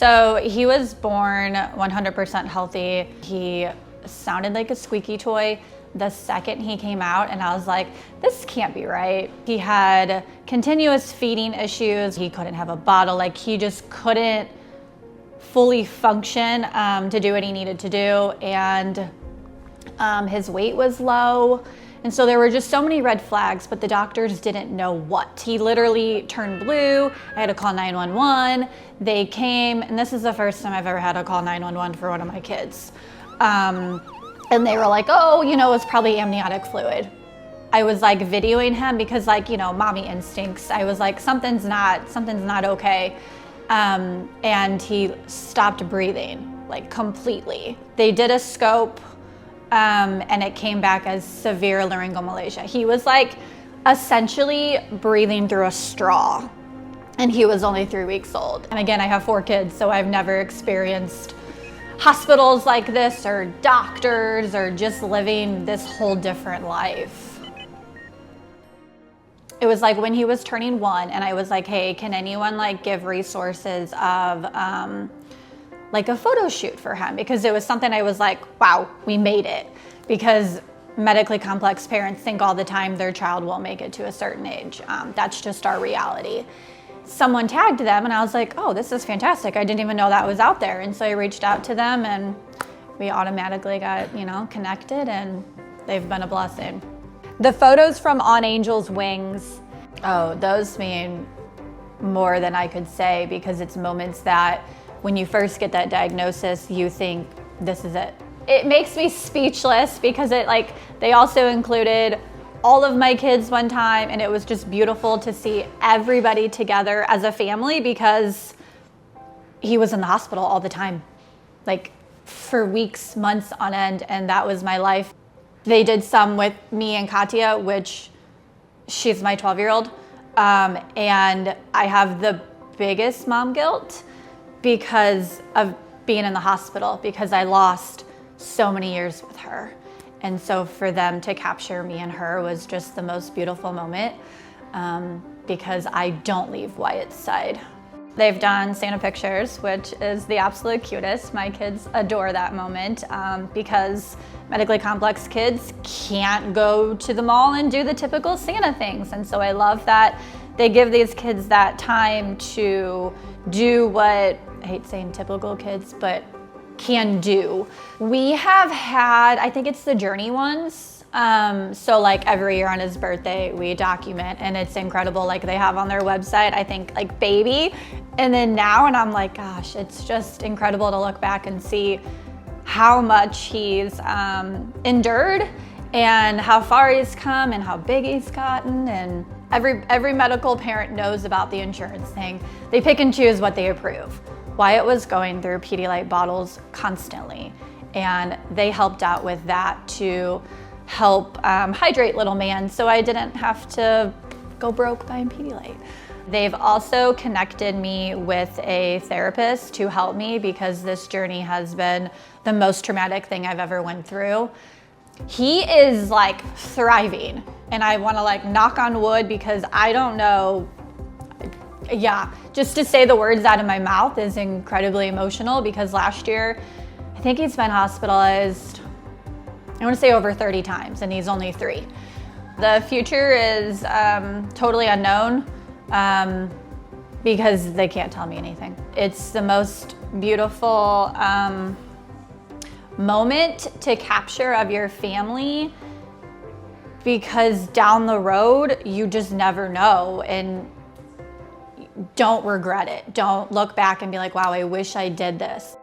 So he was born 100% healthy. He sounded like a squeaky toy the second he came out, and I was like, this can't be right. He had continuous feeding issues. He couldn't have a bottle. Like, he just couldn't fully function to do what he needed to do. And his weight was low. And so there were just so many red flags, but the doctors didn't know what. He literally turned blue. I had to call 911. They came, and this is the first time I've ever had to call 911 for one of my kids. And they were like, oh, you know, it's probably amniotic fluid. I was like videoing him because, like, you know, mommy instincts. I was like, something's not okay. And he stopped breathing, like, completely. They did a scope. And it came back as severe laryngomalacia. He was like essentially breathing through a straw, and he was only 3 weeks old. And again, I have 4 kids, so I've never experienced hospitals like this or doctors or just living this whole different life. It was like when he was turning 1 and I was like, hey, can anyone like give resources of like a photo shoot for him, because it was something I was like, wow, we made it. Because medically complex parents think all the time their child won't make it to a certain age. That's just our reality. Someone tagged them and I was like, oh, this is fantastic. I didn't even know that was out there. And so I reached out to them and we automatically got, you know, connected, and they've been a blessing. The photos from On Angel's Wings, oh, those mean more than I could say, because it's moments that when you first get that diagnosis, you think this is it. It makes me speechless because they also included all of my kids one time, and it was just beautiful to see everybody together as a family, because he was in the hospital all the time, like for weeks, months on end, and that was my life. They did some with me and Katya, which she's my 12-year-old, and I have the biggest mom guilt because of being in the hospital, because I lost so many years with her. And so for them to capture me and her was just the most beautiful moment, because I don't leave Wyatt's side. They've done Santa pictures, which is the absolute cutest. My kids adore that moment, because medically complex kids can't go to the mall and do the typical Santa things. And so I love that they give these kids that time to do what, I hate saying typical kids, but can do. We have had, I think it's the Journey ones. So like every year on his birthday, we document, and it's incredible. Like they have on their website, I think like baby, and then now, and I'm like, gosh, it's just incredible to look back and see how much he's endured and how far he's come and how big he's gotten. And every medical parent knows about the insurance thing. They pick and choose what they approve. Wyatt was going through Pedialyte bottles constantly, and they helped out with that to help hydrate little man, so I didn't have to go broke buying Pedialyte. They've also connected me with a therapist to help me, because this journey has been the most traumatic thing I've ever went through. He is like thriving, and I want to like knock on wood, because I don't know, yeah, just to say the words out of my mouth is incredibly emotional, because last year I think he's been hospitalized, I want to say over 30 times, and he's only 3. The future is totally unknown, because they can't tell me anything. It's the most beautiful moment to capture of your family, because down the road, you just never know, and don't regret it. Don't look back and be like, wow, I wish I did this.